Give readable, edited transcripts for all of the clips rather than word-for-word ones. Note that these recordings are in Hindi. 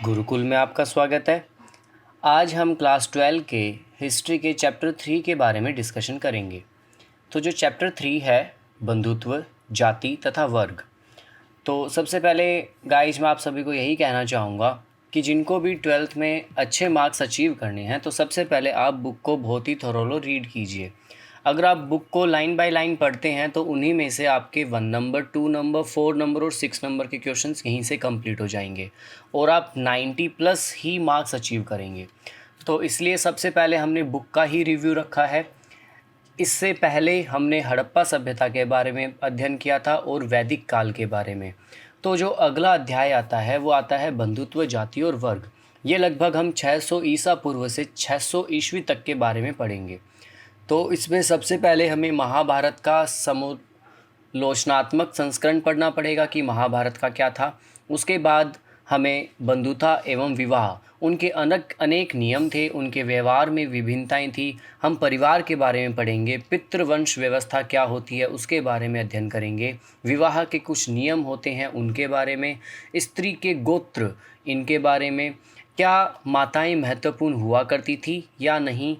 गुरुकुल में आपका स्वागत है। आज हम क्लास 12 के हिस्ट्री के चैप्टर 3 के बारे में डिस्कशन करेंगे। तो जो चैप्टर 3 है बंधुत्व, जाति तथा वर्ग। तो सबसे पहले गाइस मैं आप सभी को यही कहना चाहूँगा कि जिनको भी 12th में अच्छे मार्क्स अचीव करने हैं तो सबसे पहले आप बुक को बहुत ही थोरोलो रीड कीजिए। अगर आप बुक को लाइन बाय लाइन पढ़ते हैं तो उन्हीं में से आपके 1 नंबर, 2 नंबर, 4 नंबर और 6 नंबर के क्वेश्चंस यहीं से कंप्लीट हो जाएंगे और आप 90 प्लस ही मार्क्स अचीव करेंगे। तो इसलिए सबसे पहले हमने बुक का ही रिव्यू रखा है। इससे पहले हमने हड़प्पा सभ्यता के बारे में अध्ययन किया था और वैदिक काल के बारे में। तो जो अगला अध्याय आता है वो आता है बंधुत्व, जाति और वर्ग। ये लगभग हम 600 ईसा पूर्व से 600 ईस्वी तक के बारे में पढ़ेंगे। तो इसमें सबसे पहले हमें महाभारत का समलोचनात्मक संस्करण पढ़ना पड़ेगा कि महाभारत का क्या था। उसके बाद हमें बंधुता एवं विवाह, उनके अनेक नियम थे, उनके व्यवहार में विभिन्नताएं थी। हम परिवार के बारे में पढ़ेंगे, पितृवंश व्यवस्था क्या होती है उसके बारे में अध्ययन करेंगे, विवाह के कुछ नियम होते हैं उनके बारे में, स्त्री के गोत्र इनके बारे में, क्या माताएं महत्वपूर्ण हुआ करती थी या नहीं।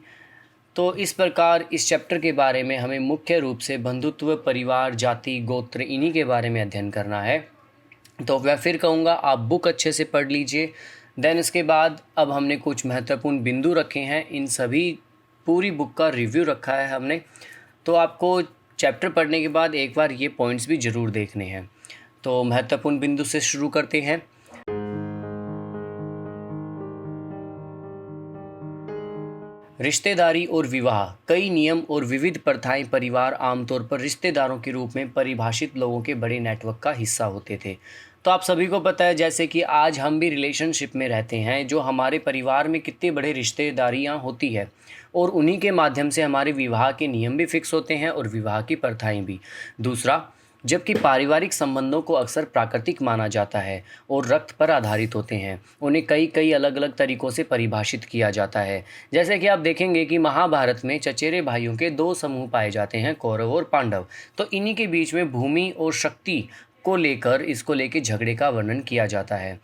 तो इस प्रकार इस चैप्टर के बारे में हमें मुख्य रूप से बंधुत्व, परिवार, जाति, गोत्र इन्हीं के बारे में अध्ययन करना है। तो मैं फिर कहूँगा आप बुक अच्छे से पढ़ लीजिए। देन इसके बाद अब हमने कुछ महत्वपूर्ण बिंदु रखे हैं, इन सभी पूरी बुक का रिव्यू रखा है हमने। तो आपको चैप्टर पढ़ने के बाद एक बार ये पॉइंट्स भी ज़रूर देखने हैं। तो महत्वपूर्ण बिंदु से शुरू करते हैं। रिश्तेदारी और विवाह। कई नियम और विविध प्रथाएं परिवार आमतौर पर रिश्तेदारों के रूप में परिभाषित लोगों के बड़े नेटवर्क का हिस्सा होते थे। तो आप सभी को पता है जैसे कि आज हम भी रिलेशनशिप में रहते हैं, जो हमारे परिवार में कितने बड़े रिश्तेदारियां होती है और उन्हीं के माध्यम से हमारे विवाह के नियम भी फिक्स होते हैं और विवाह की प्रथाएं भी। दूसरा, जबकि पारिवारिक संबंधों को अक्सर प्राकृतिक माना जाता है और रक्त पर आधारित होते हैं, उन्हें कई कई अलग अलग तरीक़ों से परिभाषित किया जाता है। जैसे कि आप देखेंगे कि महाभारत में चचेरे भाइयों के 2 समूह पाए जाते हैं, कौरव और पांडव। तो इन्हीं के बीच में भूमि और शक्ति को लेकर झगड़े का वर्णन किया जाता है,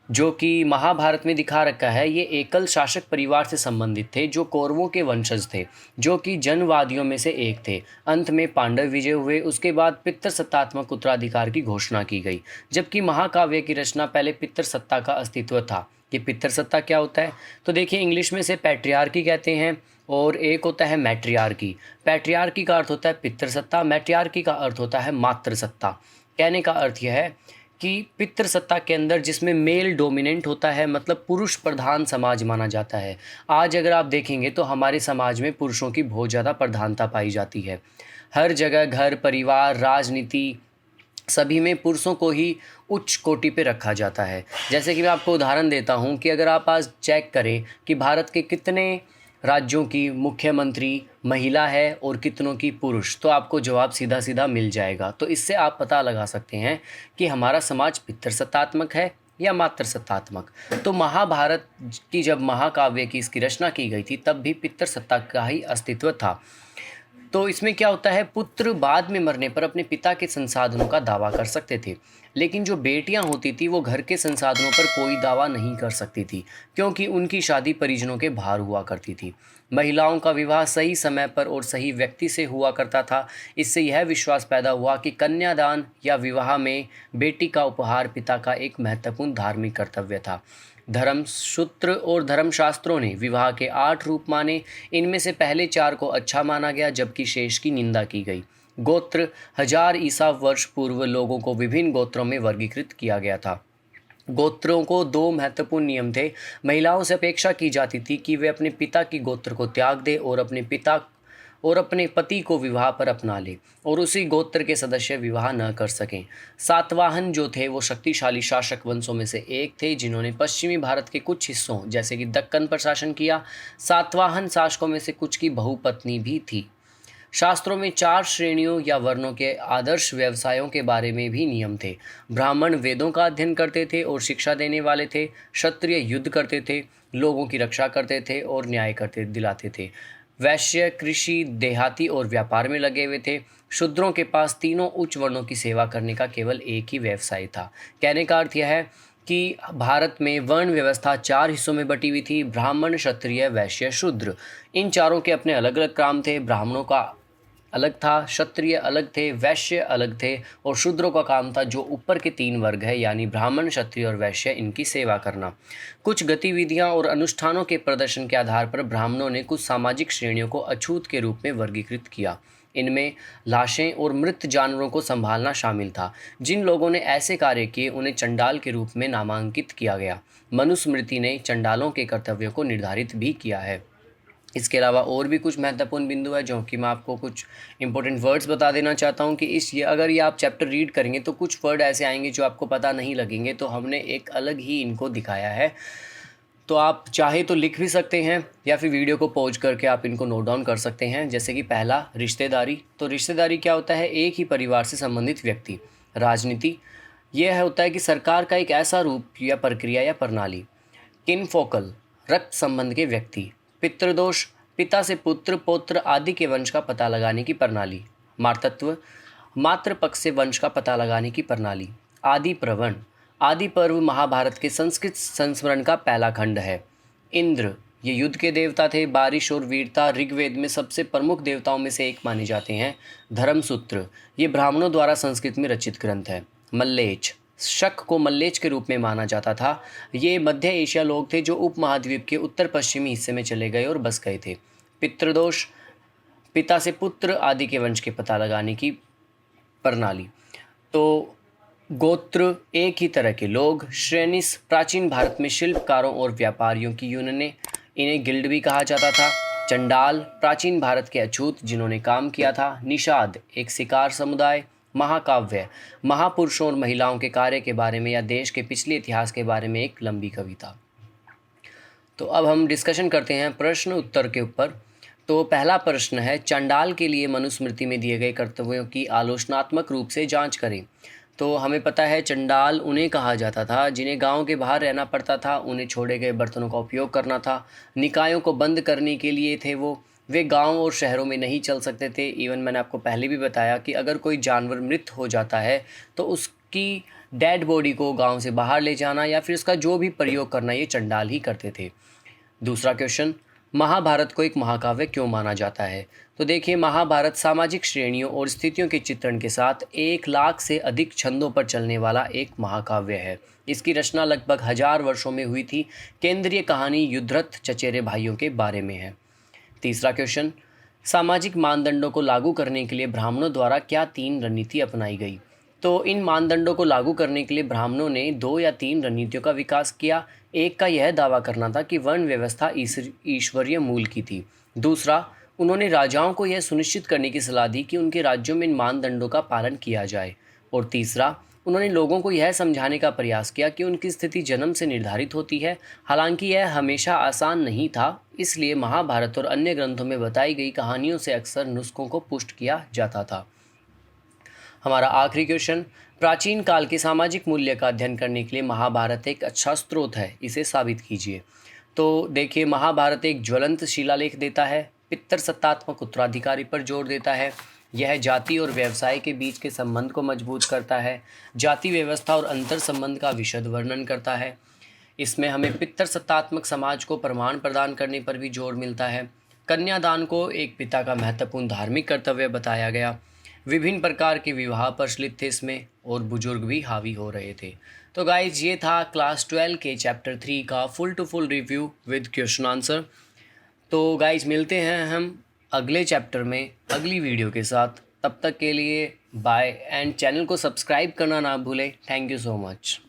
जो कि महाभारत में दिखा रखा है। ये एकल शासक परिवार से संबंधित थे जो कौरवों के वंशज थे, जो कि जनवादियों में से एक थे। अंत में पांडव विजय हुए, उसके बाद पितृसत्तात्मक उत्तराधिकार की घोषणा की गई। जबकि महाकाव्य की रचना पहले पितृसत्ता का अस्तित्व था। ये पितृसत्ता क्या होता है? तो देखिए, इंग्लिश में से पैट्रियार्की कहते हैं और एक होता है मैट्रियार्की। पैट्रियार्की का अर्थ होता है पितृसत्ता, मैट्रियार्की का अर्थ होता है मातृसत्ता। कहने का अर्थ यह है कि पितृसत्ता के अंदर जिसमें मेल डोमिनेंट होता है, मतलब पुरुष प्रधान समाज माना जाता है। आज अगर आप देखेंगे तो हमारे समाज में पुरुषों की बहुत ज़्यादा प्रधानता पाई जाती है। हर जगह घर, परिवार, राजनीति सभी में पुरुषों को ही उच्च कोटि पे रखा जाता है। जैसे कि मैं आपको उदाहरण देता हूँ कि अगर आप आज चेक करें कि भारत के कितने राज्यों की मुख्यमंत्री महिला है और कितनों की पुरुष, तो आपको जवाब सीधा सीधा मिल जाएगा। तो इससे आप पता लगा सकते हैं कि हमारा समाज पितृसत्तात्मक है या मातृसत्तात्मक। तो महाभारत की जब महाकाव्य की इसकी रचना की गई थी तब भी पितृसत्ता का ही अस्तित्व था। तो इसमें क्या होता है, पुत्र बाद में मरने पर अपने पिता के संसाधनों का दावा कर सकते थे, लेकिन जो बेटियां होती थी वो घर के संसाधनों पर कोई दावा नहीं कर सकती थी, क्योंकि उनकी शादी परिजनों के भार हुआ करती थी। महिलाओं का विवाह सही समय पर और सही व्यक्ति से हुआ करता था। इससे यह विश्वास पैदा हुआ कि कन्यादान या विवाह में बेटी का उपहार पिता का एक महत्वपूर्ण धार्मिक कर्तव्य था। धर्मसूत्र और धर्मशास्त्रों ने विवाह के 8 रूप माने। इनमें से पहले 4 को अच्छा माना गया, जबकि शेष की निंदा की गई। गोत्र, 1000 ईसा वर्ष पूर्व लोगों को विभिन्न गोत्रों में वर्गीकृत किया गया था। गोत्रों को 2 महत्वपूर्ण नियम थे। महिलाओं से अपेक्षा की जाती थी कि वे अपने पिता की गोत्र को त्याग दें और अपने पति को विवाह पर अपना ले और उसी गोत्र के सदस्य विवाह न कर सकें। सातवाहन जो थे वो शक्तिशाली शासक वंशों में से एक थे, जिन्होंने पश्चिमी भारत के कुछ हिस्सों जैसे कि दक्कन पर शासन किया। सातवाहन शासकों में से कुछ की बहुपत्नी भी थी। शास्त्रों में 4 श्रेणियों या वर्णों के आदर्श व्यवसायों के बारे में भी नियम थे। ब्राह्मण वेदों का अध्ययन करते थे और शिक्षा देने वाले थे। क्षत्रिय युद्ध करते थे, लोगों की रक्षा करते थे और न्याय करते दिलाते थे। वैश्य कृषि, देहाती और व्यापार में लगे हुए थे। शूद्रों के पास तीनों उच्च वर्णों की सेवा करने का केवल एक ही व्यवसाय था। कहने का अर्थ यह है कि भारत में वर्ण व्यवस्था 4 हिस्सों में बटी हुई थी, ब्राह्मण, क्षत्रिय, वैश्य, शूद्र। इन चारों के अपने अलग-अलग काम थे। ब्राह्मणों का अलग था, क्षत्रिय अलग थे, वैश्य अलग थे और शूद्रों का काम था जो ऊपर के 3 वर्ग है यानी ब्राह्मण, क्षत्रिय और वैश्य, इनकी सेवा करना। कुछ गतिविधियां और अनुष्ठानों के प्रदर्शन के आधार पर ब्राह्मणों ने कुछ सामाजिक श्रेणियों को अछूत के रूप में वर्गीकृत किया। इनमें लाशें और मृत जानवरों को संभालना शामिल था। जिन लोगों ने ऐसे कार्य किए उन्हें चंडाल के रूप में नामांकित किया गया। मनुस्मृति ने चंडालों के कर्तव्यों को निर्धारित भी किया है। इसके अलावा और भी कुछ महत्वपूर्ण बिंदु है जो कि मैं आपको कुछ इंपॉर्टेंट वर्ड्स बता देना चाहता हूँ कि अगर ये आप चैप्टर रीड करेंगे तो कुछ वर्ड ऐसे आएंगे जो आपको पता नहीं लगेंगे, तो हमने एक अलग ही इनको दिखाया है। तो आप चाहे तो लिख भी सकते हैं या फिर वीडियो को पॉज करके आप इनको नोट डाउन कर सकते हैं। जैसे कि पहला, रिश्तेदारी। तो रिश्तेदारी क्या होता है? एक ही परिवार से संबंधित व्यक्ति। राजनीति, यह होता है कि सरकार का एक ऐसा रूप या प्रक्रिया या प्रणाली। किनफोकल, रक्त संबंध के व्यक्ति। पितृदोष, पिता से पुत्र, पौत्र आदि के वंश का पता लगाने की प्रणाली। मातृत्व, मातृ पक्ष से वंश का पता लगाने की प्रणाली। आदि प्रवण, आदि पर्व महाभारत के संस्कृत संस्मरण का पहला खंड है। इंद्र, ये युद्ध के देवता थे। बारिश और वीरता, ऋग्वेद में सबसे प्रमुख देवताओं में से एक माने जाते हैं। धर्मसूत्र, ये ब्राह्मणों द्वारा संस्कृत में रचित ग्रंथ है। मल्लेच, शक को मल्लेच के रूप में माना जाता था। ये मध्य एशिया लोग थे जो उपमहाद्वीप के उत्तर पश्चिमी हिस्से में चले गए और बस गए थे। पितृदोष, पिता से पुत्र आदि के वंश के पता लगाने की प्रणाली। तो गोत्र, एक ही तरह के लोग। श्रेणिस, प्राचीन भारत में शिल्पकारों और व्यापारियों की यूनियनें, इन्हें गिल्ड भी कहा जाता था। चंडाल, प्राचीन भारत के अछूत जिन्होंने काम किया था। निषाद, एक शिकार समुदाय। महाकाव्य, महापुरुषों और महिलाओं के कार्य के बारे में या देश के पिछले इतिहास के बारे में एक लंबी कविता। तो अब हम डिस्कशन करते हैं प्रश्न उत्तर के ऊपर। तो पहला प्रश्न है, चंडाल के लिए मनुस्मृति में दिए गए कर्तव्यों की आलोचनात्मक रूप से जांच करें। तो हमें पता है चंडाल उन्हें कहा जाता था जिन्हें गांव के बाहर रहना पड़ता था, उन्हें छोड़े गए बर्तनों का उपयोग करना था, निकायों को बंद करने के लिए थे वे गांव और शहरों में नहीं चल सकते थे। इवन मैंने आपको पहले भी बताया कि अगर कोई जानवर मृत हो जाता है तो उसकी डेड बॉडी को गांव से बाहर ले जाना या फिर उसका जो भी प्रयोग करना ये चंडाल ही करते थे। दूसरा क्वेश्चन, महाभारत को एक महाकाव्य क्यों माना जाता है? तो देखिए, महाभारत सामाजिक श्रेणियों और स्थितियों के चित्रण के साथ 1 लाख से अधिक छंदों पर चलने वाला एक महाकाव्य है। इसकी रचना लगभग 1000 वर्षों में हुई थी। केंद्रीय कहानी युद्धरथ चचेरे भाइयों के बारे में है। तीसरा क्वेश्चन, सामाजिक मानदंडों को लागू करने के लिए ब्राह्मणों द्वारा क्या 3 रणनीति अपनाई गई? तो इन मानदंडों को लागू करने के लिए ब्राह्मणों ने 2 या 3 रणनीतियों का विकास किया। एक का यह दावा करना था कि वर्ण व्यवस्था ईश्वरीय मूल की थी। दूसरा, उन्होंने राजाओं को यह सुनिश्चित करने की सलाह दी कि उनके राज्यों में इन मानदंडों का पालन किया जाए। और तीसरा, उन्होंने लोगों को यह समझाने का प्रयास किया कि उनकी स्थिति जन्म से निर्धारित होती है। हालांकि यह हमेशा आसान नहीं था, इसलिए महाभारत और अन्य ग्रंथों में बताई गई कहानियों से अक्सर नुस्खों को पुष्ट किया जाता था। हमारा आखिरी क्वेश्चन, प्राचीन काल के सामाजिक मूल्य का अध्ययन करने के लिए महाभारत एक अच्छा स्रोत है, इसे साबित कीजिए। तो देखिए, महाभारत एक ज्वलंत शिलालेख देता है, पितृसत्तात्मक उत्तराधिकारी पर जोर देता है। यह जाति और व्यवसाय के बीच के संबंध को मजबूत करता है। जाति व्यवस्था और अंतर संबंध का विशद वर्णन करता है। इसमें हमें पितृसत्तात्मक समाज को प्रमाण प्रदान करने पर भी जोर मिलता है। कन्यादान को एक पिता का महत्वपूर्ण धार्मिक कर्तव्य बताया गया। विभिन्न प्रकार के विवाह प्रचलित थे इसमें और बुजुर्ग भी हावी हो रहे थे। तो गाइज, ये था क्लास 12 के चैप्टर 3 का full to full review with question answer. तो गाइज, मिलते हैं हम अगले चैप्टर में अगली वीडियो के साथ। तब तक के लिए बाय एंड चैनल को सब्सक्राइब करना ना भूलें। Thank you so much.